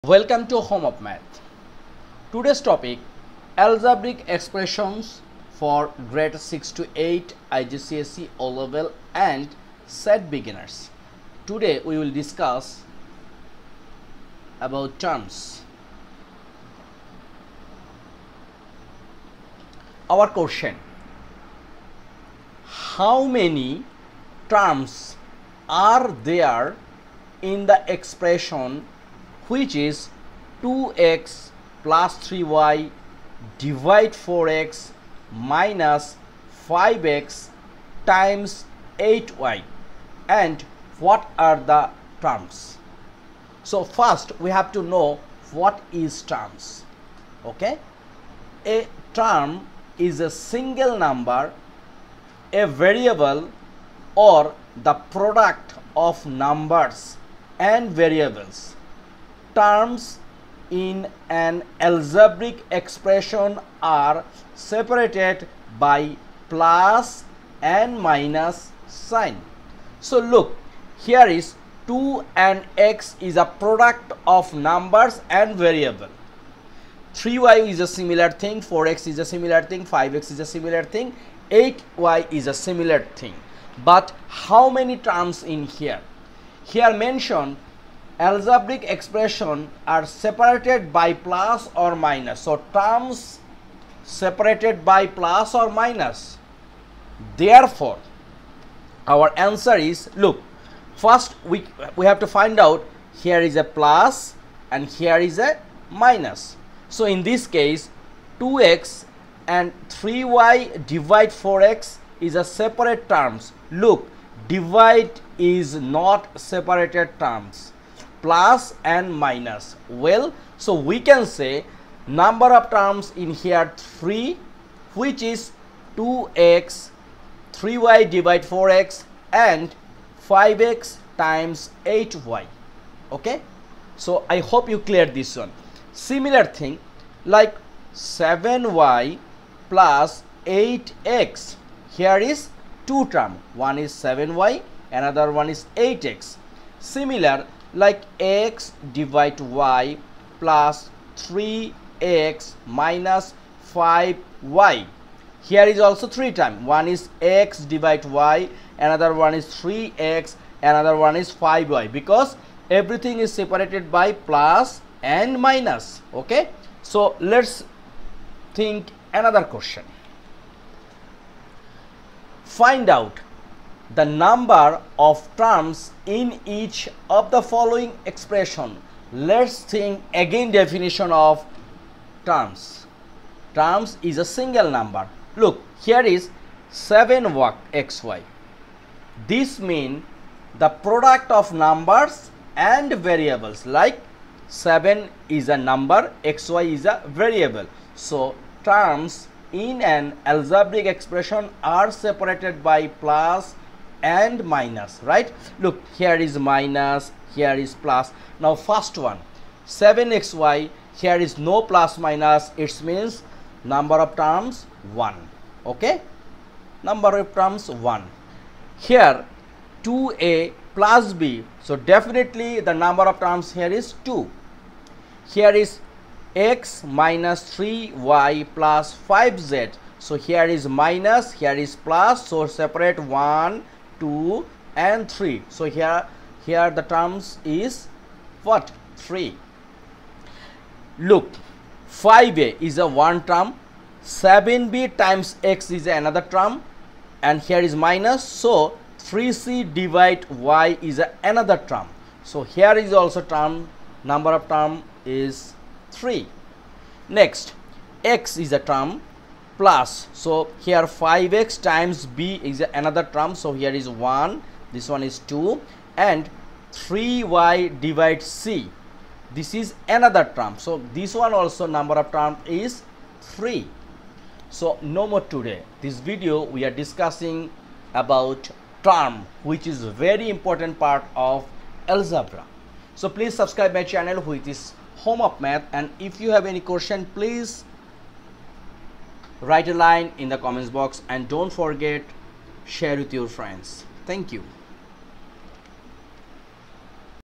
Welcome to Home of Math. Today's topic: algebraic expressions for grade 6 to 8 IGCSE O level and set beginners. Today we will discuss about terms. Our question: how many terms are there in the expression which is 2x plus 3y divide 4x minus 5x times 8y, and what are the terms? So first we have to know what is terms. Okay, a term is a single number, a variable, or the product of numbers and variables. Terms in an algebraic expression are separated by plus and minus sign. So look, here is 2 and x is a product of numbers and variable. 3y is a similar thing, 4x is a similar thing, 5x is a similar thing, 8y is a similar thing. But how many terms in here? Here mentioned algebraic expression are separated by plus or minus. So terms separated by plus or minus. Therefore our answer is, look, first we have to find out here is a plus and here is a minus. So in this case 2x and 3y divide 4x is a separate terms. Look, divide is not separated terms. Plus and minus. Well, so we can say number of terms in here 3, which is 2x 3y divide 4x and 5x times 8y. Okay, so I hope you cleared this one. Similar thing like 7y plus 8x. Here is two term, one is 7y, another one is 8x. Similar like x divide y plus 3x minus 5y. Here is also three times, one is x divide y, another one is 3x, another one is 5y, because everything is separated by plus and minus. Okay, so let's think another question. Find out the number of terms in each of the following expression. Let's think again definition of terms. Terms is a single number. Look, here is 7xy. This means the product of numbers and variables, like 7 is a number, xy is a variable. So terms in an algebraic expression are separated by plus and minus, right? Look, here is minus, here is plus. Now first one 7xy, here is no plus minus, it means number of terms 1. Okay, number of terms 1. Here 2a plus b, so definitely the number of terms here is 2. Here is x minus 3y plus 5z, so here is minus, here is plus, so separate 1, 2 and 3. So here the terms is what? 3. Look, 5a is a one term, 7b times x is another term, and here is minus, so 3c divide y is another term. So here is also term, number of term is 3. Next, x is a term, plus, so here 5x times b is another term, so here is 1, this one is 2, and 3y divide c, this is another term, so this one also number of term is 3. So no more today. This video we are discussing about term, which is a very important part of algebra. So please subscribe my channel, which is Home of Math, and if you have any question, please write a line in the comments box, and don't forget, share with your friends. Thank you.